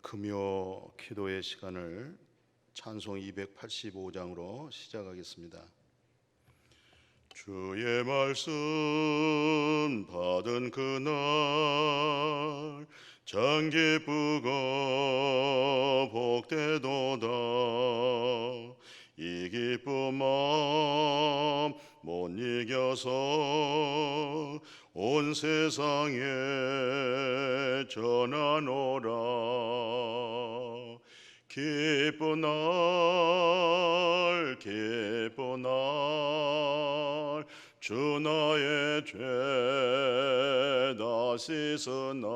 금요 기도의 시간을 찬송 285장으로 시작하겠습니다. 주의 말씀 받은 그날 참 기쁘고 복되도다. 이 기쁜 마음 못 이겨서 온 세상에 전하노라. 기쁜 날 기쁜 날 주 나의 죄 다 씻은 날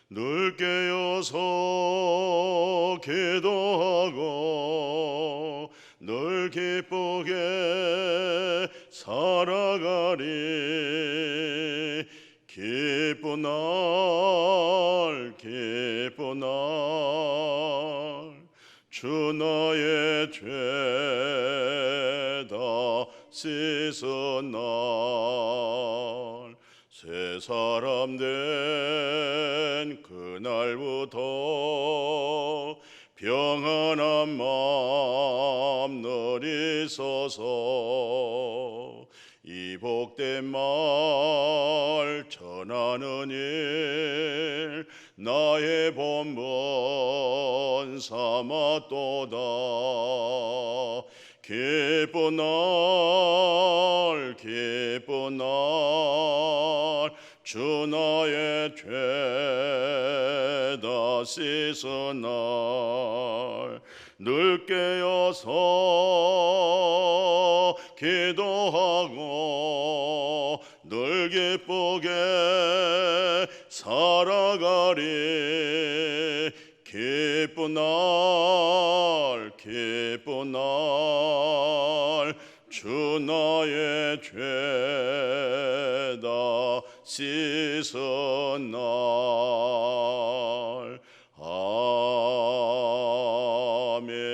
늘 깨어서 기도하고 늘 기쁘게 살아가리. 기쁜 날 기쁜 날 주 나의 죄 다 씻은 날 새 사람 된 그날부터 평안한 마음 늘 있어서 이 복된 말 전하는 일 나의 본분 삼았도다. 기쁜 날 기쁜 날 주 나의 죄 다 씻은 날 늘 깨어서 기도하고 늘 기쁘게 살아가리. 기쁜 날 기쁜 날 주 나의 죄 다 씻은 날.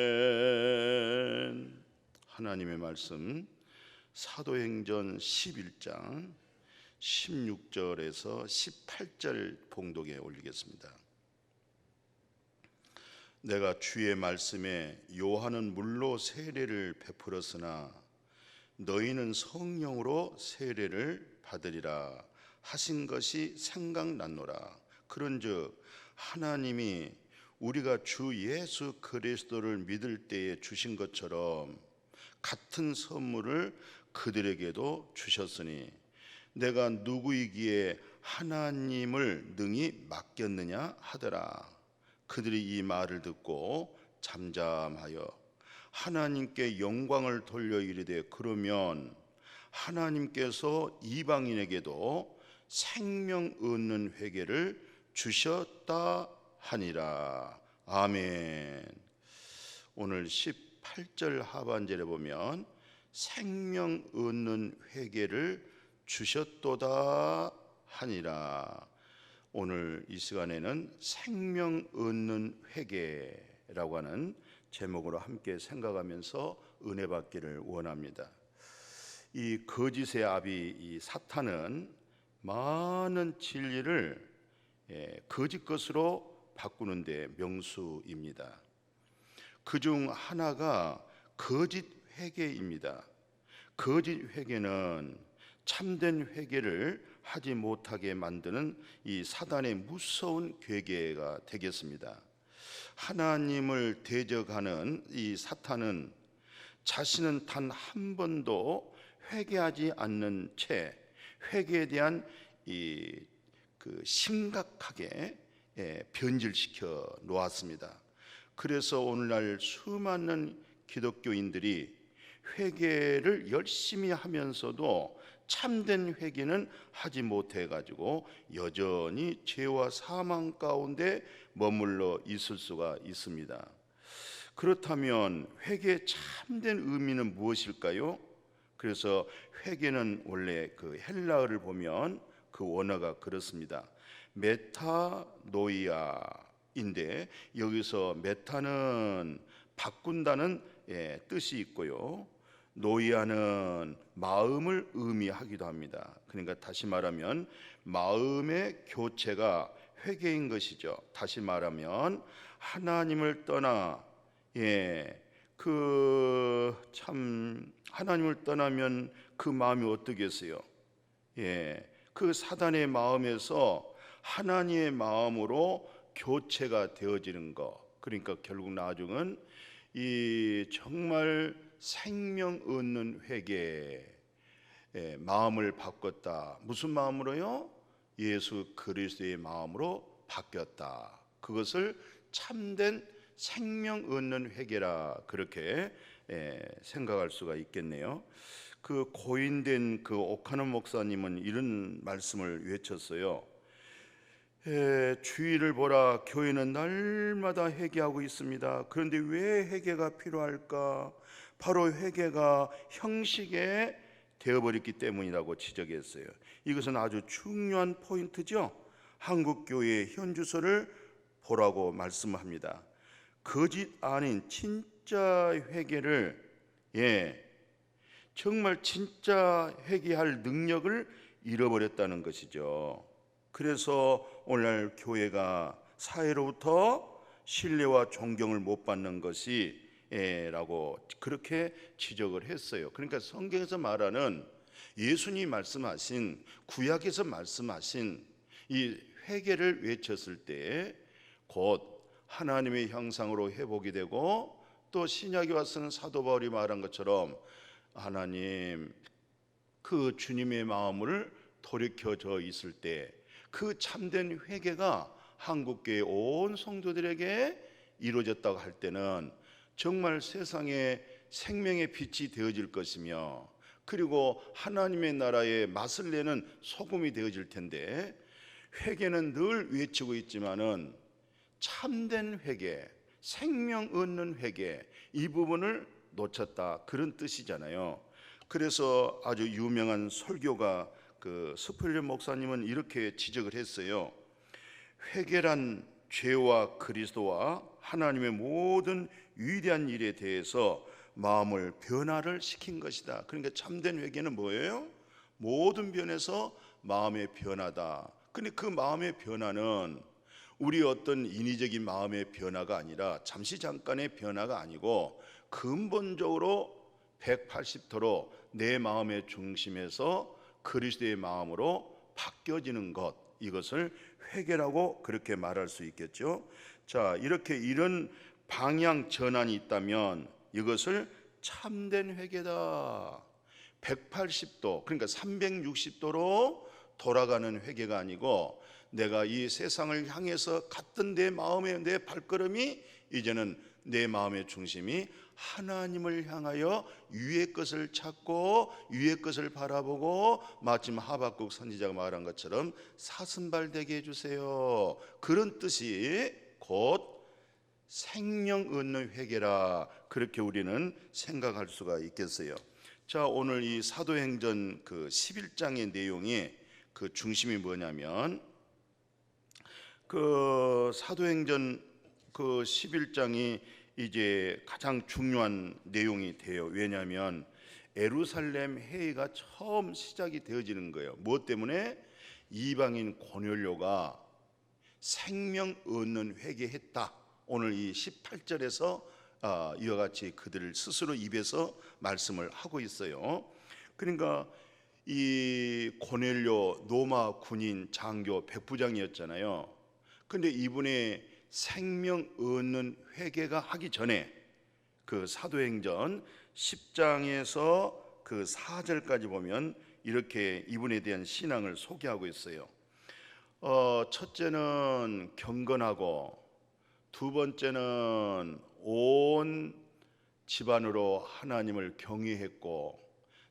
아멘. 하나님의 말씀 사도행전 11장 16절에서 18절 봉독에 올리겠습니다. 내가 주의 말씀에 요한은 물로 세례를 베풀었으나 너희는 성령으로 세례를 받으리라 하신 것이 생각났노라. 그런즉 하나님이 우리가 주 예수 그리스도를 믿을 때에 주신 것처럼 같은 선물을 그들에게도 주셨으니 내가 누구이기에 하나님을 능히 맡겼느냐 하더라. 그들이 이 말을 듣고 잠잠하여 하나님께 영광을 돌려 이르되 그러면 하나님께서 이방인에게도 생명 얻는 회개를 주셨다 하니라. 아멘. 오늘 18절 하반절에 보면 생명 얻는 회개를 주셨도다 하니라. 오늘 이 시간에는 생명 얻는 회개라고 하는 제목으로 함께 생각하면서 은혜 받기를 원합니다. 이 거짓의 아비 이 사탄은 많은 진리를 거짓 것으로 바꾸는 데 명수입니다. 그중 하나가 거짓 회개입니다. 거짓 회개는 참된 회개를 하지 못하게 만드는 이 사단의 무서운 괴계가 되겠습니다. 하나님을 대적하는 이 사탄은 자신은 단 한 번도 회개하지 않는 채 회개에 대한 심각하게 변질시켜 놓았습니다. 그래서 오늘날 수많은 기독교인들이 회개를 열심히 하면서도 참된 회개는 하지 못해 가지고 여전히 죄와 사망 가운데 머물러 있을 수가 있습니다. 그렇다면 회개의 참된 의미는 무엇일까요? 그래서 회개는 원래 그 헬라어를 보면 그 원어가 그렇습니다. 메타노이아인데 여기서 메타는 바꾼다는 뜻이 있고요, 노이아는 마음을 의미하기도 합니다. 그러니까 다시 말하면 마음의 교체가 회개인 것이죠. 다시 말하면 하나님을 떠나 하나님을 떠나면 그 마음이 어떻겠어요? 그 사단의 마음에서 하나님의 마음으로 교체가 되어지는 것. 그러니까 결국 나중은 이 정말 생명 얻는 회개, 마음을 바꿨다. 무슨 마음으로요? 예수 그리스도의 마음으로 바뀌었다. 그것을 참된 생명 얻는 회개라 그렇게 생각할 수가 있겠네요. 그 고인된 그 오카노 목사님은 이런 말씀을 외쳤어요. 주의를 보라, 교회는 날마다 회개하고 있습니다. 그런데 왜 회개가 필요할까? 바로 회개가 형식에 되어버렸기 때문이라고 지적했어요. 이것은 아주 중요한 포인트죠. 한국교회의 현주소를 보라고 말씀합니다. 거짓 아닌 진짜 회개를 정말 진짜 회개할 능력을 잃어버렸다는 것이죠. 그래서 오늘날 교회가 사회로부터 신뢰와 존경을 못 받는 것이 라고 그렇게 지적을 했어요. 그러니까 성경에서 말하는 예수님이 말씀하신, 구약에서 말씀하신 이 회개를 외쳤을 때 곧 하나님의 형상으로 회복이 되고, 또 신약에 와서는 사도 바울이 말한 것처럼 하나님 그 주님의 마음을 돌이켜져 있을 때 그 참된 회개가 한국교회 온 성도들에게 이루어졌다고 할 때는 정말 세상에 생명의 빛이 되어질 것이며, 그리고 하나님의 나라에 맛을 내는 소금이 되어질 텐데, 회개는 늘 외치고 있지만은 참된 회개, 생명 얻는 회개, 이 부분을 놓쳤다, 그런 뜻이잖아요. 그래서 아주 유명한 설교가 그 스펄전 목사님은 이렇게 지적을 했어요. 회개란 죄와 그리스도와 하나님의 모든 위대한 일에 대해서 마음을 변화를 시킨 것이다. 그러니까 참된 회개는 뭐예요? 모든 면에서 마음의 변화다. 근데 그 마음의 변화는 우리 어떤 인위적인 마음의 변화가 아니라 잠시 잠깐의 변화가 아니고 근본적으로 180도로 내 마음의 중심에서 그리스도의 마음으로 바뀌어지는 것, 이것을 회개라고 그렇게 말할 수 있겠죠. 자, 이렇게 이런 방향 전환이 있다면 이것을 참된 회개다. 180도, 그러니까 360도로 돌아가는 회개가 아니고, 내가 이 세상을 향해서 갔던 내 마음의, 내 발걸음이 이제는 내 마음의 중심이 하나님을 향하여 위의 것을 찾고 위의 것을 바라보고, 마침 하박국 선지자가 말한 것처럼 사슴발되게 해주세요. 그런 뜻이 곧 생명 얻는 회개라, 그렇게 우리는 생각할 수가 있겠어요. 자, 오늘 이 사도행전 그 11장의 내용이 그 중심이 뭐냐면, 그 사도행전 그 11장이 이제 가장 중요한 내용이 돼요. 왜냐하면 예루살렘 회의가 처음 시작이 되어지는 거예요. 무엇 때문에? 이방인 고넬료가 생명 얻는 회개했다. 오늘 이 18절에서 이와 같이 그들을 스스로 입에서 말씀을 하고 있어요. 그러니까 이 고넬료 로마 군인 장교 백부장이었잖아요. 근데 이분의 생명 얻는 회개가 하기 전에 그 사도행전 10장에서 그 4절까지 보면 이렇게 이분에 대한 신앙을 소개하고 있어요. 첫째는 경건하고, 두 번째는 온 집안으로 하나님을 경외했고,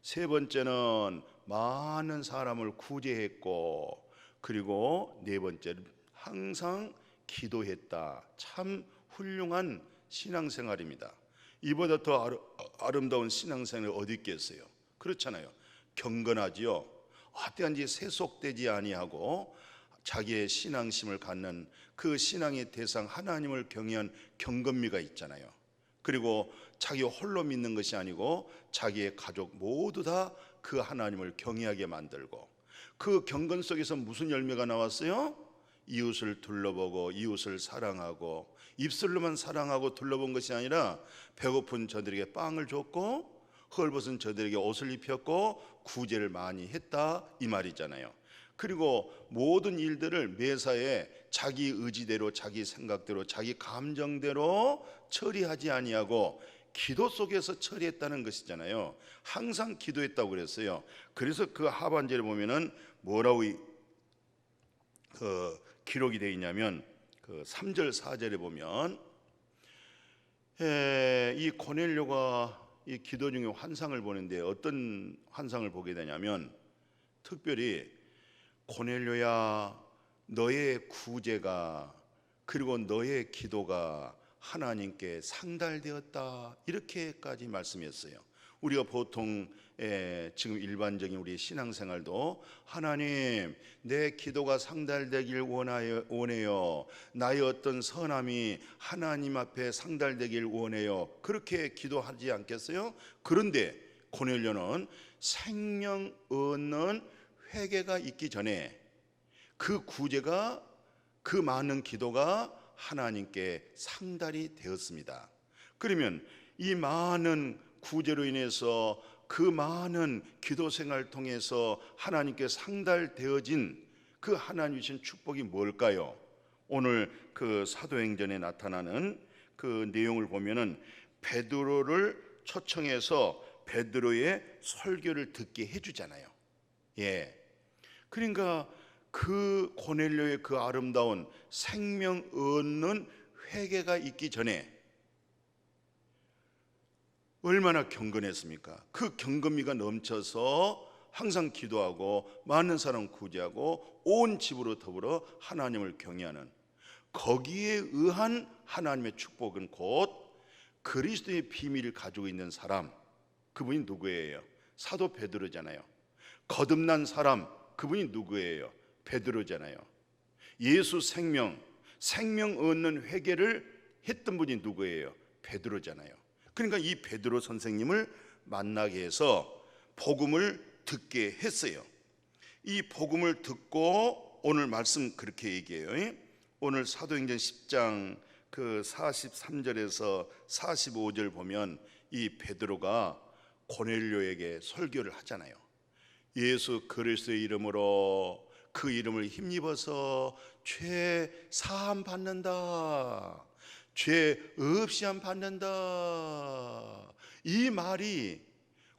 세 번째는 많은 사람을 구제했고, 그리고 네 번째는 항상 기도했다. 참 훌륭한 신앙생활입니다. 이보다 더 아름다운 신앙생활이 어디 있겠어요? 그렇잖아요. 경건하지요. 어떠한지 세속되지 아니하고 자기의 신앙심을 갖는 그 신앙의 대상 하나님을 경외한 경건미가 있잖아요. 그리고 자기 홀로 믿는 것이 아니고 자기의 가족 모두 다 그 하나님을 경외하게 만들고, 그 경건 속에서 무슨 열매가 나왔어요? 이웃을 둘러보고 이웃을 사랑하고 입술로만 사랑하고 둘러본 것이 아니라 배고픈 저들에게 빵을 줬고 헐벗은 저들에게 옷을 입혔고 구제를 많이 했다 이 말이잖아요. 그리고 모든 일들을 매사에 자기 의지대로 자기 생각대로 자기 감정대로 처리하지 아니하고 기도 속에서 처리했다는 것이잖아요. 항상 기도했다고 그랬어요. 그래서 그 하반절에 보면은 뭐라고 기록이 되어 있냐면 그 3절 4절에 보면 이 고넬료가 이 기도 중에 환상을 보는데 어떤 환상을 보게 되냐면 특별히 고넬료야 너의 구제가 그리고 너의 기도가 하나님께 상달되었다 이렇게까지 말씀했어요. 우리가 보통 지금 일반적인 우리 신앙생활도 하나님 내 기도가 상달되길 원해요. 나의 어떤 선함이 하나님 앞에 상달되길 원해요. 그렇게 기도하지 않겠어요? 그런데 고넬료는 생명 얻는 회개가 있기 전에 그 구제가 그 많은 기도가 하나님께 상달이 되었습니다. 그러면 이 많은 구제로 인해서 그 많은 기도 생활을 통해서 하나님께 상달되어진 그 하나님 주신 축복이 뭘까요? 오늘 그 사도행전에 나타나는 그 내용을 보면은 베드로를 초청해서 베드로의 설교를 듣게 해주잖아요. 그러니까 그 고넬료의 그 아름다운 생명 얻는 회개가 있기 전에 얼마나 경건했습니까? 그 경건미가 넘쳐서 항상 기도하고 많은 사람 구제하고 온 집으로 더불어 하나님을 경외하는 거기에 의한 하나님의 축복은 곧 그리스도의 비밀을 가지고 있는 사람, 그분이 누구예요? 사도 베드로잖아요. 거듭난 사람, 그분이 누구예요? 베드로잖아요. 예수 생명 얻는 회개를 했던 분이 누구예요? 베드로잖아요. 그러니까 이 베드로 선생님을 만나게 해서 복음을 듣게 했어요. 이 복음을 듣고 오늘 말씀 그렇게 얘기해요. 오늘 사도행전 10장 그 43절에서 45절 보면 이 베드로가 고넬료에게 설교를 하잖아요. 예수 그리스도의 이름으로 그 이름을 힘입어서 죄 사함 받는다, 죄 없이함 받는다, 이 말이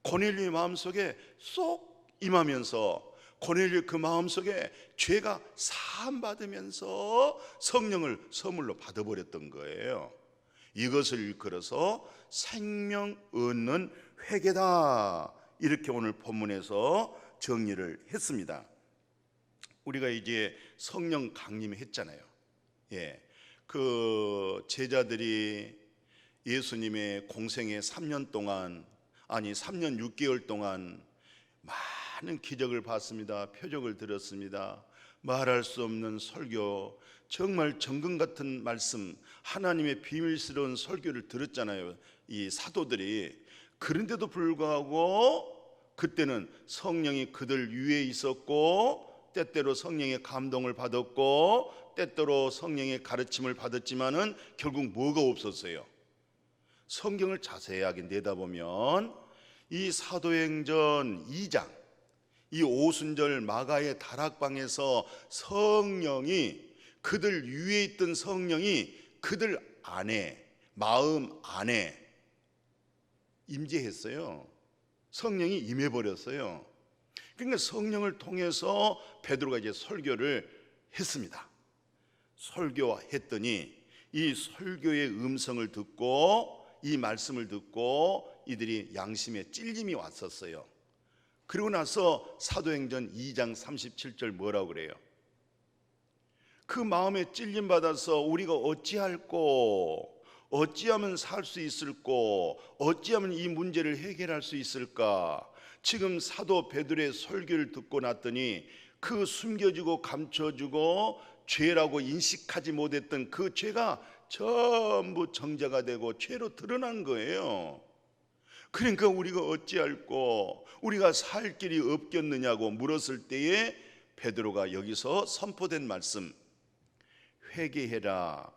고넬료의 마음속에 쏙 임하면서 고넬료 그 마음속에 죄가 사함 받으면서 성령을 선물로 받아버렸던 거예요. 이것을 일컬어서 생명 얻는 회개다, 이렇게 오늘 본문에서 정리를 했습니다. 우리가 이제 성령 강림했잖아요. 그 제자들이 예수님의 공생애 3년 동안, 아니 3년 6개월 동안 많은 기적을 봤습니다. 표적을 들었습니다. 말할 수 없는 설교, 정말 정금 같은 말씀, 하나님의 비밀스러운 설교를 들었잖아요, 이 사도들이. 그런데도 불구하고 그때는 성령이 그들 위에 있었고 때때로 성령의 감동을 받았고 때때로 성령의 가르침을 받았지만은 결국 뭐가 없었어요? 성경을 자세하게 내다보면 이 사도행전 2장 이 오순절 마가의 다락방에서 성령이, 그들 위에 있던 성령이 그들 안에, 마음 안에 임재했어요. 성령이 임해버렸어요. 그러니까 성령을 통해서 베드로가 이제 설교를 했습니다. 설교했더니 이 설교의 음성을 듣고 이 말씀을 듣고 이들이 양심에 찔림이 왔었어요. 그리고 나서 사도행전 2장 37절 뭐라고 그래요? 그 마음에 찔림 받아서 우리가 어찌할꼬, 어찌하면 살 수 있을꼬, 어찌하면 이 문제를 해결할 수 있을까? 지금 사도 베드로의 설교를 듣고 났더니 그 숨겨지고 감춰지고 죄라고 인식하지 못했던 그 죄가 전부 정죄가 되고 죄로 드러난 거예요. 그러니까 우리가 어찌할꼬, 우리가 살 길이 없겠느냐고 물었을 때에 베드로가 여기서 선포된 말씀, 회개해라.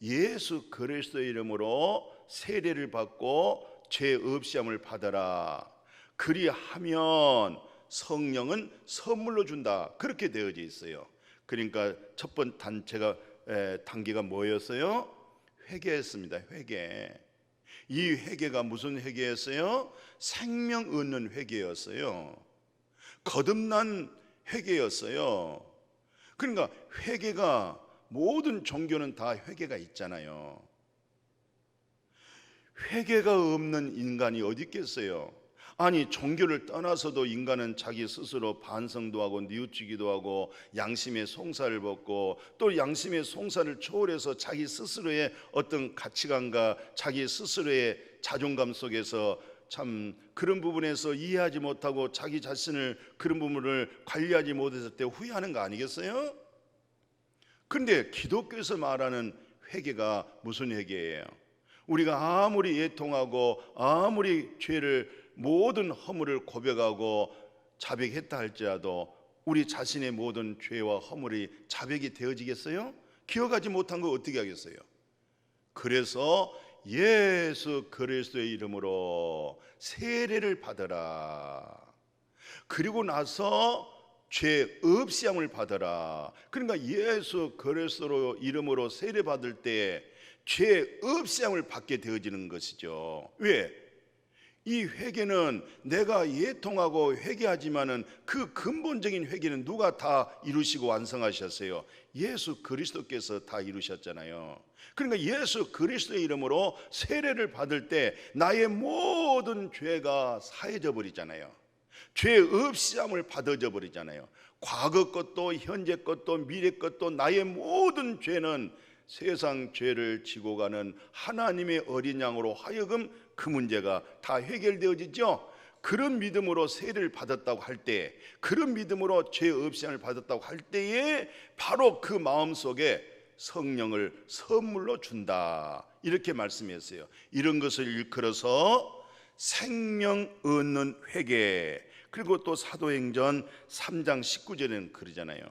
예수 그리스도의 이름으로 세례를 받고 죄 없이함을 받아라. 그리하면 성령은 선물로 준다. 그렇게 되어져 있어요. 그러니까 첫 번째 단계가 뭐였어요? 회개였습니다. 회개. 이 회개가 무슨 회개였어요? 생명 얻는 회개였어요. 거듭난 회개였어요. 그러니까 회개가, 모든 종교는 다 회개가 있잖아요. 회개가 없는 인간이 어디 있겠어요? 아니, 종교를 떠나서도 인간은 자기 스스로 반성도 하고 뉘우치기도 하고 양심의 송사를 벗고, 또 양심의 송사를 초월해서 자기 스스로의 어떤 가치관과 자기 스스로의 자존감 속에서 참 그런 부분에서 이해하지 못하고 자기 자신을, 그런 부분을 관리하지 못했을 때 후회하는 거 아니겠어요? 그런데 기독교에서 말하는 회개가 무슨 회개예요? 우리가 아무리 애통하고 아무리 죄를, 모든 허물을 고백하고 자백했다 할지라도 우리 자신의 모든 죄와 허물이 자백이 되어지겠어요? 기억하지 못한 거 어떻게 하겠어요? 그래서 예수 그리스도의 이름으로 세례를 받아라. 그리고 나서 죄 없이함을 받아라. 그러니까 예수 그리스도 이름으로 세례 받을 때 죄 없이함을 받게 되어지는 것이죠. 왜? 이 회개는 내가 예통하고 회개하지만은 그 근본적인 회개는 누가 다 이루시고 완성하셨어요? 예수 그리스도께서 다 이루셨잖아요. 그러니까 예수 그리스도의 이름으로 세례를 받을 때 나의 모든 죄가 사해져 버리잖아요. 죄 없이함을 받아져 버리잖아요. 과거 것도 현재 것도 미래 것도 나의 모든 죄는 세상 죄를 지고 가는 하나님의 어린 양으로 하여금 그 문제가 다 해결되어지죠. 그런 믿음으로 세례를 받았다고 할 때, 그런 믿음으로 죄 없이함을 받았다고 할 때에 바로 그 마음속에 성령을 선물로 준다, 이렇게 말씀했어요. 이런 것을 일컬어서 생명 얻는 회개. 그리고 또 사도행전 3장 19절에는 그러잖아요.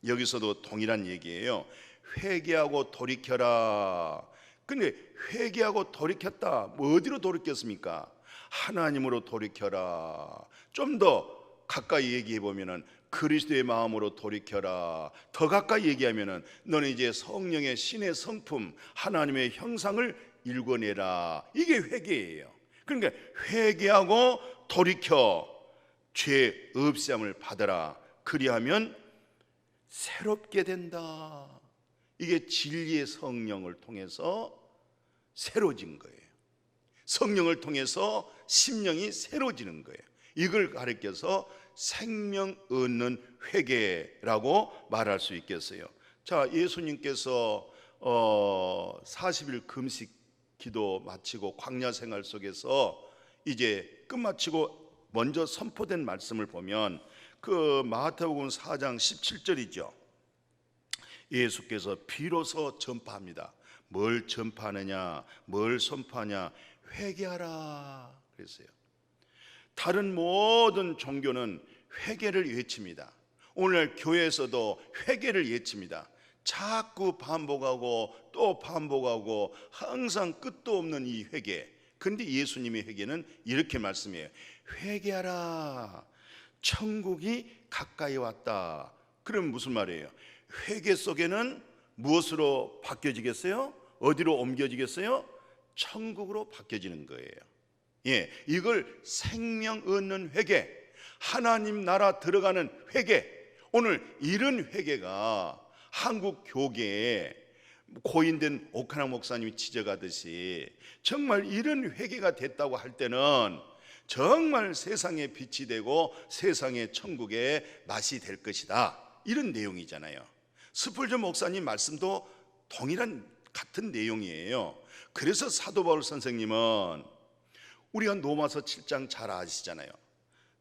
여기서도 동일한 얘기예요. 회개하고 돌이켜라. 근데 회개하고 돌이켰다, 뭐 어디로 돌이켰습니까? 하나님으로 돌이켜라. 좀 더 가까이 얘기해 보면은 그리스도의 마음으로 돌이켜라. 더 가까이 얘기하면은 너는 이제 성령의 신의 성품, 하나님의 형상을 일궈내라. 이게 회개예요. 그러니까 회개하고 돌이켜 죄 없이함을 받아라. 그리하면 새롭게 된다. 이게 진리의 성령을 통해서 새로워진 거예요. 성령을 통해서 심령이 새로워지는 거예요. 이걸 가리켜서 생명 얻는 회개라고 말할 수 있겠어요. 자, 예수님께서 40일 금식 기도 마치고 광야 생활 속에서 이제 끝마치고 먼저 선포된 말씀을 보면 그 마태복음 4장 17절이죠. 예수께서 비로소 전파합니다. 뭘 전파하느냐, 뭘 선포하냐? 회개하라 그랬어요. 다른 모든 종교는 회개를 외칩니다. 오늘 교회에서도 회개를 외칩니다. 자꾸 반복하고 또 반복하고 항상 끝도 없는 이 회개. 근데 예수님의 회개는 이렇게 말씀해요. 회개하라, 천국이 가까이 왔다. 그럼 무슨 말이에요? 회개 속에는 무엇으로 바뀌어지겠어요? 어디로 옮겨지겠어요? 천국으로 바뀌어지는 거예요. 예, 이걸 생명 얻는 회개, 하나님 나라 들어가는 회개. 오늘 이런 회개가 한국 교계에 고인된 오카나 목사님이 지적하듯이 정말 이런 회개가 됐다고 할 때는 정말 세상의 빛이 되고 세상의 천국의 맛이 될 것이다, 이런 내용이잖아요. 스펄전 목사님 말씀도 동일한 같은 내용이에요. 그래서 사도 바울 선생님은 우리가 로마서 7장 잘 아시잖아요.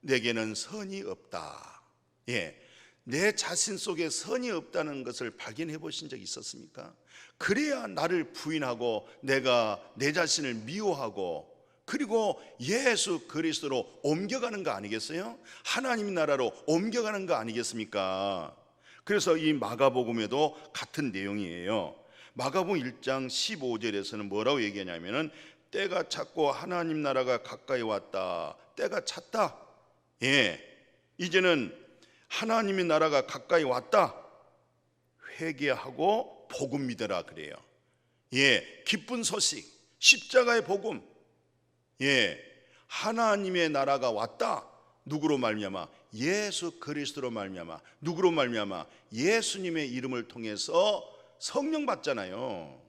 내게는 선이 없다. 예, 내 자신 속에 선이 없다는 것을 발견해 보신 적 있었습니까? 그래야 나를 부인하고 내가 내 자신을 미워하고 그리고 예수 그리스도로 옮겨가는 거 아니겠어요? 하나님 나라로 옮겨가는 거 아니겠습니까? 그래서 이 마가복음에도 같은 내용이에요. 마가복음 1장 15절에서는 뭐라고 얘기하냐면은 때가 찼고 하나님 나라가 가까이 왔다. 때가 찼다. 이제는 하나님의 나라가 가까이 왔다. 회개하고 복음 믿어라 그래요. 기쁜 소식, 십자가의 복음. 하나님의 나라가 왔다. 누구로 말미암아? 예수 그리스도로 말미암아. 누구로 말미암아? 예수님의 이름을 통해서 성령 받잖아요.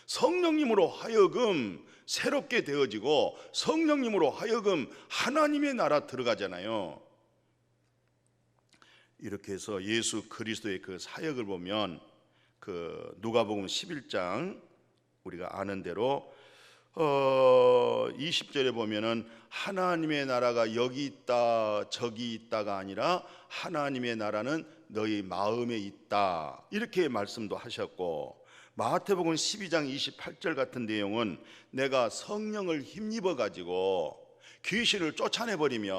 성령님으로 하여금 새롭게 되어지고 성령님으로 하여금 하나님의 나라 들어가잖아요. 이렇게 해서 예수 그리스도의 그 사역을 보면 그 누가복음 11장 우리가 아는 대로 20절에 보면은 하나님의 나라가 여기 있다 저기 있다가 아니라 하나님의 나라는 너희 마음에 있다 이렇게 말씀도 하셨고, 마태복음 12장 28절 같은 내용은 내가 성령을 힘입어 가지고 귀신을 쫓아내버리면,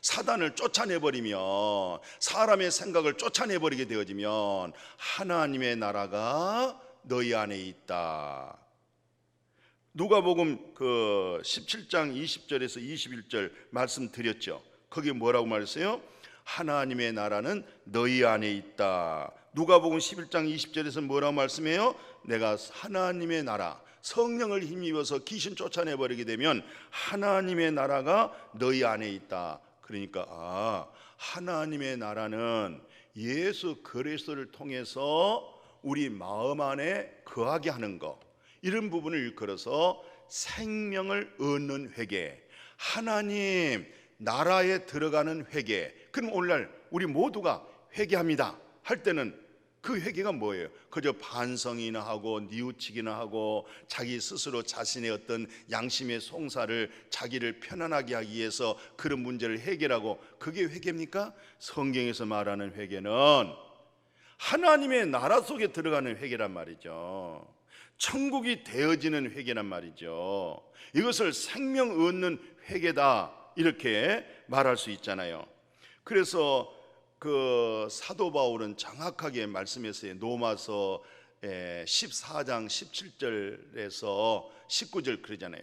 사단을 쫓아내버리면, 사람의 생각을 쫓아내버리게 되어지면 하나님의 나라가 너희 안에 있다. 누가복음 그 17장 20절에서 21절 말씀드렸죠. 거기 뭐라고 말했어요? 하나님의 나라는 너희 안에 있다. 누가복음 11장 20절에서 뭐라고 말씀해요? 내가 하나님의 나라, 성령을 힘입어서 귀신 쫓아내버리게 되면 하나님의 나라가 너희 안에 있다. 그러니까 하나님의 나라는 예수 그리스도를 통해서 우리 마음 안에 거하게 하는 것, 이런 부분을 일컬어서 생명을 얻는 회개, 하나님 나라에 들어가는 회개. 그럼 오늘날 우리 모두가 회개합니다 할 때는 그 회개가 뭐예요? 그저 반성이나 하고 뉘우치기나 하고 자기 스스로 자신의 어떤 양심의 송사를 자기를 편안하게 하기 위해서 그런 문제를 해결하고, 그게 회개입니까? 성경에서 말하는 회개는 하나님의 나라 속에 들어가는 회개란 말이죠. 천국이 되어지는 회개란 말이죠. 이것을 생명 얻는 회개다 이렇게 말할 수 있잖아요. 그래서 그 사도 바울은 정확하게 말씀했어요. 로마서 14장 17절에서 19절 그러잖아요.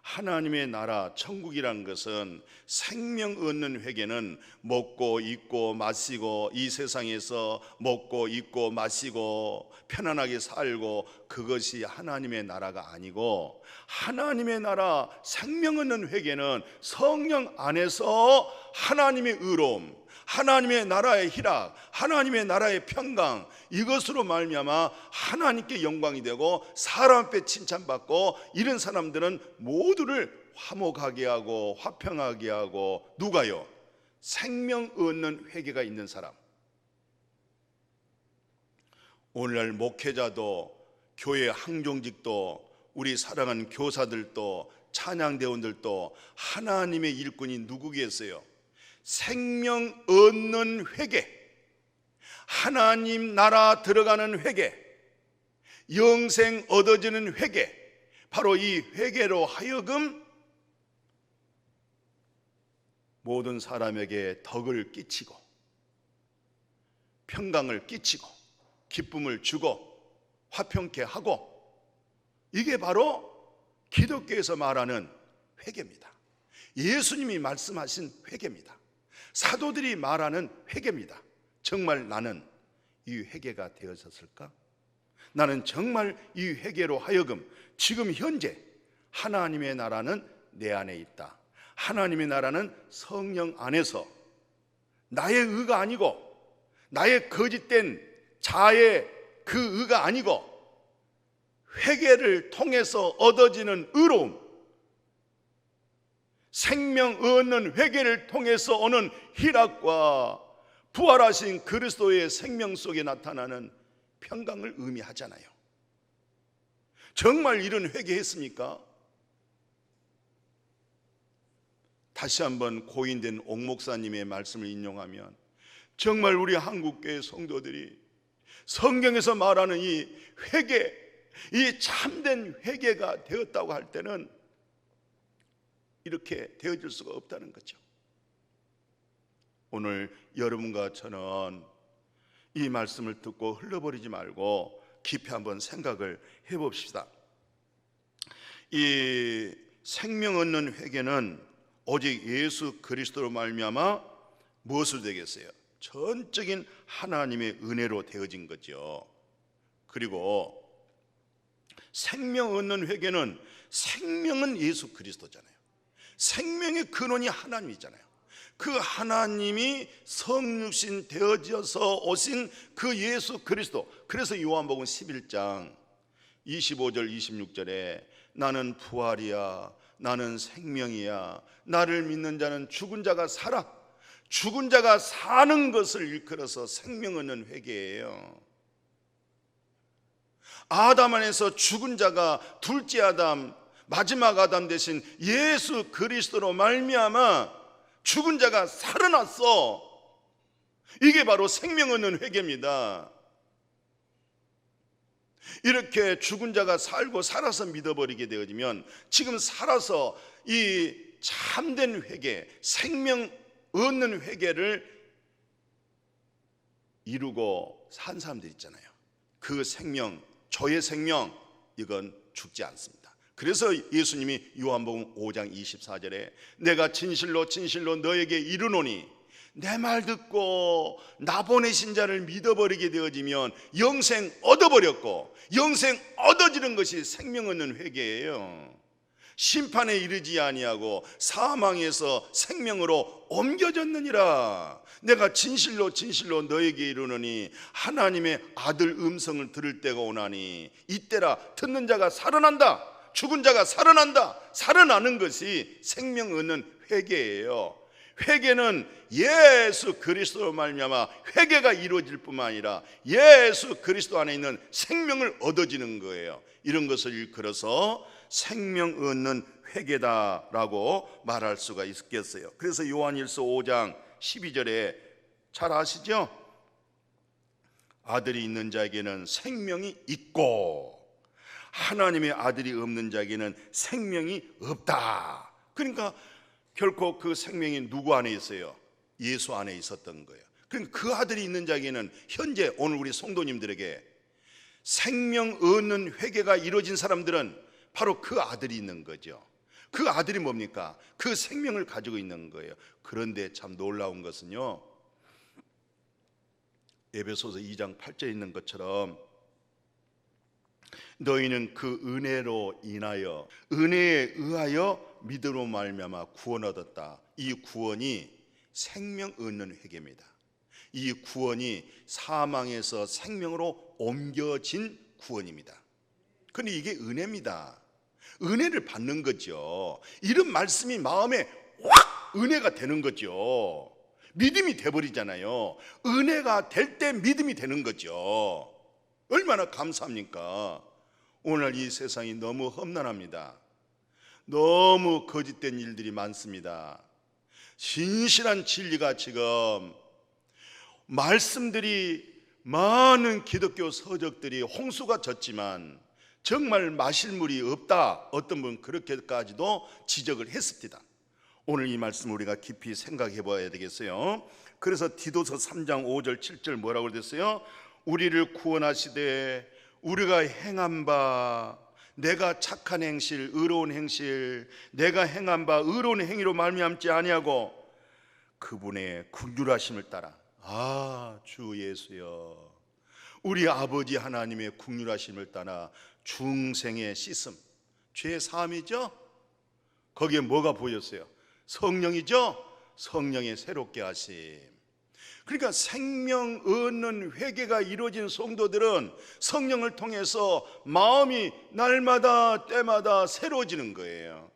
하나님의 나라 천국이란 것은 생명 얻는 회개는 먹고 입고 마시고 이 세상에서 먹고 입고 마시고 편안하게 살고 그것이 하나님의 나라가 아니고, 하나님의 나라 생명 얻는 회개는 성령 안에서 하나님의 의로움, 하나님의 나라의 희락, 하나님의 나라의 평강, 이것으로 말미암아 하나님께 영광이 되고 사람 앞에 칭찬받고, 이런 사람들은 모두를 화목하게 하고 화평하게 하고, 누가요? 생명 얻는 회개가 있는 사람. 오늘날 목회자도 교회 항종직도 우리 사랑하는 교사들도 찬양대원들도 하나님의 일꾼이 누구겠어요? 생명 얻는 회개, 하나님 나라 들어가는 회개, 영생 얻어지는 회개, 바로 이 회개로 하여금 모든 사람에게 덕을 끼치고 평강을 끼치고 기쁨을 주고 화평케 하고, 이게 바로 기독교에서 말하는 회개입니다. 예수님이 말씀하신 회개입니다. 사도들이 말하는 회개입니다. 정말 나는 이 회개가 되어졌을까? 나는 정말 이 회개로 하여금 지금 현재 하나님의 나라는 내 안에 있다. 하나님의 나라는 성령 안에서 나의 의가 아니고 나의 거짓된 자의 그 의가 아니고 회개를 통해서 얻어지는 의로움, 생명 얻는 회개를 통해서 오는 희락과 부활하신 그리스도의 생명 속에 나타나는 평강을 의미하잖아요. 정말 이런 회개했습니까? 다시 한번 고인된 옥 목사님의 말씀을 인용하면, 정말 우리 한국교회 성도들이 성경에서 말하는 이 회개, 이 참된 회개가 되었다고 할 때는 이렇게 되어질 수가 없다는 거죠. 오늘 여러분과 저는 이 말씀을 듣고 흘러버리지 말고 깊이 한번 생각을 해봅시다. 이 생명 얻는 회개는 오직 예수 그리스도로 말미암아 무엇을 되겠어요? 전적인 하나님의 은혜로 되어진 거죠. 그리고 생명 얻는 회개는, 생명은 예수 그리스도잖아요. 생명의 근원이 하나님이잖아요. 그 하나님이 성육신 되어져서 오신 그 예수 그리스도. 그래서 요한복음 11장 25절 26절에 나는 부활이야, 나는 생명이야, 나를 믿는 자는 죽은 자가 살아. 죽은 자가 사는 것을 일컬어서 생명 얻는 회개예요. 아담 안에서 죽은 자가 둘째 아담, 마지막 아담 대신 예수 그리스도로 말미암아 죽은 자가 살아났어. 이게 바로 생명 얻는 회개입니다. 이렇게 죽은 자가 살고 살아서 믿어버리게 되어지면 지금 살아서 이 참된 회개, 생명 얻는 회개를 이루고 산 사람들 있잖아요. 그 생명, 저의 생명, 이건 죽지 않습니다. 그래서 예수님이 요한복음 5장 24절에 내가 진실로 진실로 너에게 이르노니 내 말 듣고 나 보내신 자를 믿어버리게 되어지면 영생 얻어버렸고, 영생 얻어지는 것이 생명 얻는 회개예요. 심판에 이르지 아니하고 사망에서 생명으로 옮겨졌느니라. 내가 진실로 진실로 너에게 이르노니 하나님의 아들 음성을 들을 때가 오나니 이때라 듣는 자가 살아난다. 죽은 자가 살아난다. 살아나는 것이 생명 얻는 회개예요. 회개는 예수 그리스도로 말미암아 회개가 이루어질 뿐만 아니라 예수 그리스도 안에 있는 생명을 얻어지는 거예요. 이런 것을 일컬어서 생명 얻는 회개다라고 말할 수가 있겠어요. 그래서 요한일서 5장 12절에 잘 아시죠? 아들이 있는 자에게는 생명이 있고 하나님의 아들이 없는 자에게는 생명이 없다. 그러니까 결코 그 생명이 누구 안에 있어요? 예수 안에 있었던 거예요. 그러니까 그 아들이 있는 자에게는 현재 오늘 우리 성도님들에게 생명 얻는 회개가 이루어진 사람들은 바로 그 아들이 있는 거죠. 그 아들이 뭡니까? 그 생명을 가지고 있는 거예요. 그런데 참 놀라운 것은요, 에베소서 2장 8절에 있는 것처럼 너희는 그 은혜로 인하여 은혜에 의하여 믿음으로 말미암아 구원 얻었다. 이 구원이 생명 얻는 회개입니다. 이 구원이 사망에서 생명으로 옮겨진 구원입니다. 그런데 이게 은혜입니다. 은혜를 받는 거죠. 이런 말씀이 마음에 확 은혜가 되는 거죠. 믿음이 돼버리잖아요. 은혜가 될 때 믿음이 되는 거죠. 얼마나 감사합니까? 오늘 이 세상이 너무 험난합니다. 너무 거짓된 일들이 많습니다. 신실한 진리가 지금 말씀들이 많은 기독교 서적들이 홍수가 졌지만 정말 마실 물이 없다. 어떤 분은 그렇게까지도 지적을 했습니다. 오늘 이 말씀 우리가 깊이 생각해 봐야 되겠어요. 그래서 디도서 3장 5절 7절 뭐라고 그랬어요? 우리를 구원하시되 우리가 행한 바 내가 착한 행실 의로운 행실 내가 행한 바 의로운 행위로 말미암지 아니하고 그분의 긍휼하심을 따라 주 예수여 우리 아버지 하나님의 긍휼하심을 따라 중생의 씻음 죄 사함이죠. 거기에 뭐가 보였어요? 성령이죠. 성령의 새롭게 하심. 그러니까 생명 얻는 회개가 이루어진 성도들은 성령을 통해서 마음이 날마다 때마다 새로워지는 거예요.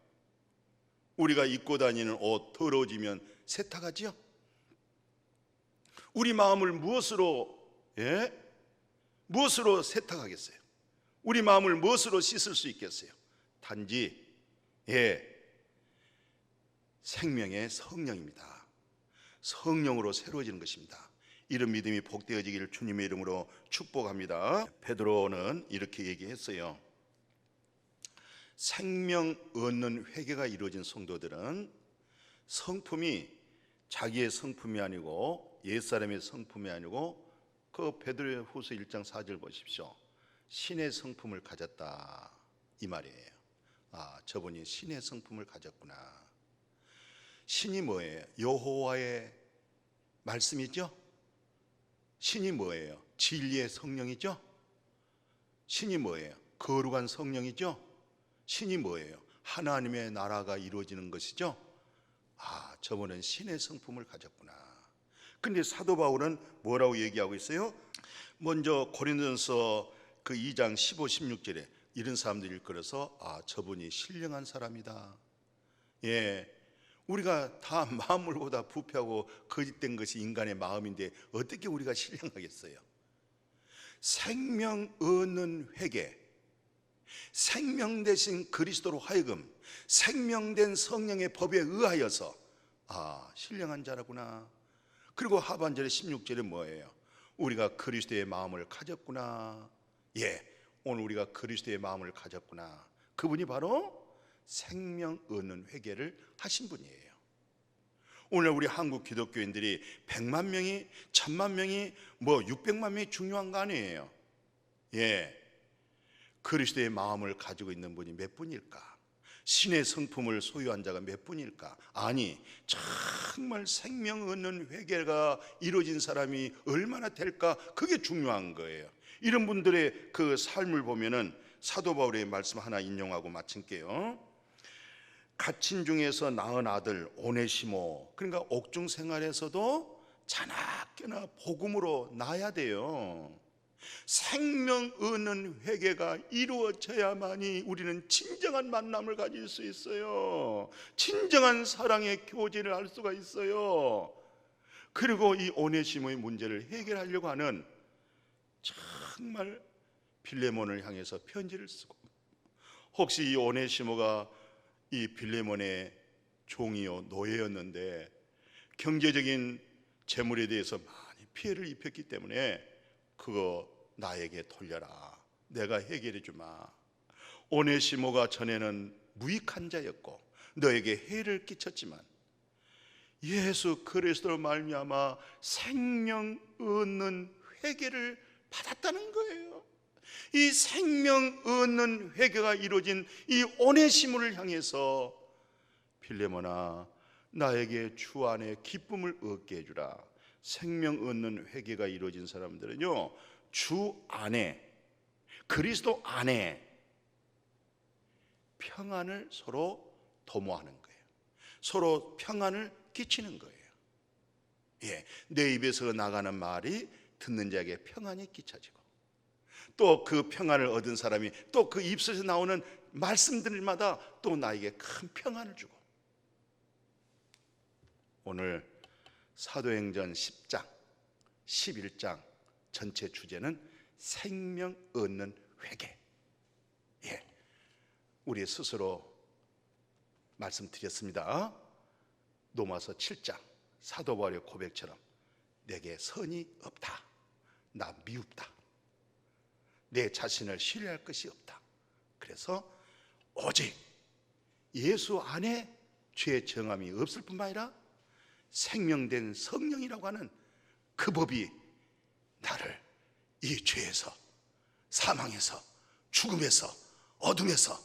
우리가 입고 다니는 옷 더러워지면 세탁하지요. 우리 마음을 무엇으로 세탁하겠어요? 우리 마음을 무엇으로 씻을 수 있겠어요? 단지 생명의 성령입니다. 성령으로 새로워지는 것입니다. 이런 믿음이 복되어지기를 주님의 이름으로 축복합니다. 베드로는 이렇게 얘기했어요. 생명 얻는 회개가 이루어진 성도들은 성품이 자기의 성품이 아니고 옛사람의 성품이 아니고 그 베드로후서 1장 4절 보십시오. 신의 성품을 가졌다 이 말이에요. 저분이 신의 성품을 가졌구나. 신이 뭐예요? 여호와의 말씀이죠. 신이 뭐예요? 진리의 성령이죠. 신이 뭐예요? 거룩한 성령이죠. 신이 뭐예요? 하나님의 나라가 이루어지는 것이죠. 저분은 신의 성품을 가졌구나. 근데 사도 바울은 뭐라고 얘기하고 있어요? 먼저 고린도전서 그 2장 15, 16절에 이런 사람들이 일컬어서 저분이 신령한 사람이다. 우리가 다 만물보다 부패하고 거짓된 것이 인간의 마음인데 어떻게 우리가 신령하겠어요? 생명 얻는 회개, 생명 되신 그리스도로 하여금 생명된 성령의 법에 의하여서 신령한 자라구나. 그리고 하반절에 16절에 뭐예요? 우리가 그리스도의 마음을 가졌구나. 오늘 우리가 그리스도의 마음을 가졌구나. 그분이 바로 생명 얻는 회개를 하신 분이에요. 오늘 우리 한국 기독교인들이 100만 명이 1000만 명이 600만 명이 중요한 거 아니에요. 그리스도의 마음을 가지고 있는 분이 몇 분일까? 신의 성품을 소유한 자가 몇 분일까? 아니, 정말 생명 얻는 회개가 이루어진 사람이 얼마나 될까? 그게 중요한 거예요. 이런 분들의 그 삶을 보면은 사도 바울의 말씀 하나 인용하고 마칠게요. 갇힌 중에서 낳은 아들 오네시모, 그러니까 옥중 생활에서도 자나깨나 복음으로 나야 돼요. 생명 얻는 회개가 이루어져야만이 우리는 진정한 만남을 가질 수 있어요. 진정한 사랑의 교제를 할 수가 있어요. 그리고 이 오네시모의 문제를 해결하려고 하는 정말 빌레몬을 향해서 편지를 쓰고, 혹시 이 오네시모가 이 빌레몬의 종이요 노예였는데 경제적인 재물에 대해서 많이 피해를 입혔기 때문에 그거 나에게 돌려라, 내가 해결해 주마. 오네시모가 전에는 무익한 자였고 너에게 해를 끼쳤지만 예수 그리스도로 말미암아 생명 얻는 회개를 받았다는 거예요. 이 생명 얻는 회개가 이루어진 이 오네시모를 향해서 빌레몬아, 나에게 주 안에 기쁨을 얻게 해주라. 생명 얻는 회개가 이루어진 사람들은요, 주 안에, 그리스도 안에 평안을 서로 도모하는 거예요. 서로 평안을 끼치는 거예요. 내 입에서 나가는 말이 듣는 자에게 평안이 끼쳐지고, 또 그 평안을 얻은 사람이 또 그 입술에서 나오는 말씀들마다 또 나에게 큰 평안을 주고. 오늘 사도행전 10장, 11장 전체 주제는 생명 얻는 회개. 우리 스스로 말씀드렸습니다. 로마서 7장 사도 바울의 고백처럼 내게 선이 없다, 나 미흡다, 내 자신을 신뢰할 것이 없다. 그래서 오직 예수 안에 죄의 정함이 없을 뿐만 아니라 생명된 성령이라고 하는 그 법이 나를 이 죄에서, 사망에서, 죽음에서, 어둠에서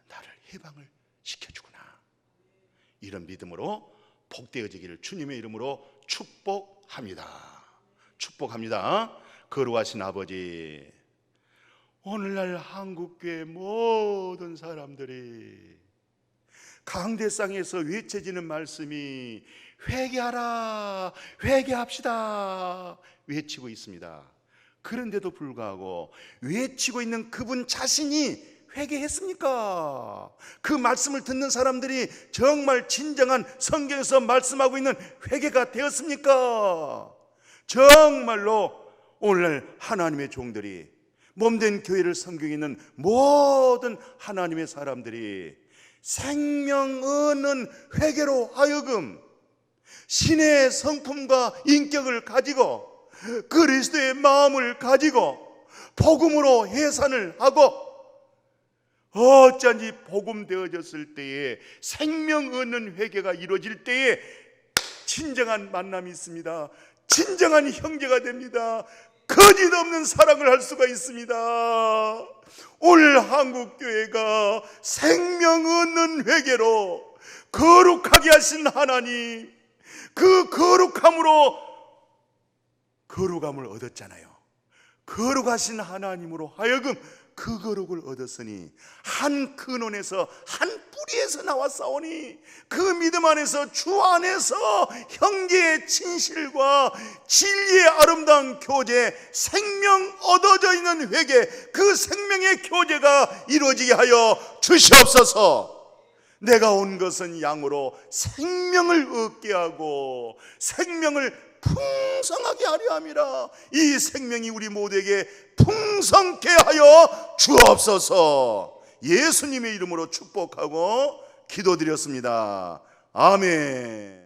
나를 해방을 시켜주구나. 이런 믿음으로 복되어지기를 주님의 이름으로 축복합니다. 축복합니다. 거룩하신 아버지, 오늘날 한국교회 모든 사람들이 강대상에서 외쳐지는 말씀이 회개하라, 회개합시다 외치고 있습니다. 그런데도 불구하고 외치고 있는 그분 자신이 회개했습니까? 그 말씀을 듣는 사람들이 정말 진정한 성경에서 말씀하고 있는 회개가 되었습니까? 정말로 오늘 하나님의 종들이, 몸된 교회를 섬기고 있는 모든 하나님의 사람들이 생명 얻는 회개로 하여금 신의 성품과 인격을 가지고 그리스도의 마음을 가지고 복음으로 해산을 하고, 어쩐지 복음 되어졌을 때에, 생명 얻는 회개가 이루어질 때에 진정한 만남이 있습니다. 진정한 형제가 됩니다. 거짓 없는 사랑을 할 수가 있습니다. 오늘 한국교회가 생명 얻는 회개로 거룩하게 하신 하나님, 그 거룩함으로 거룩함을 얻었잖아요. 거룩하신 하나님으로 하여금 그 거룩을 얻었으니 한 근원에서 한 뿌리에서 나왔사오니 그 믿음 안에서 주 안에서 형제의 진실과 진리의 아름다운 교제, 생명 얻어져 있는 회개, 그 생명의 교제가 이루어지게 하여 주시옵소서. 내가 온 것은 양으로 생명을 얻게 하고 생명을 풍성하게 하려 함이라. 이 생명이 우리 모두에게 풍성케 하여 주옵소서. 예수님의 이름으로 축복하고 기도드렸습니다. 아멘.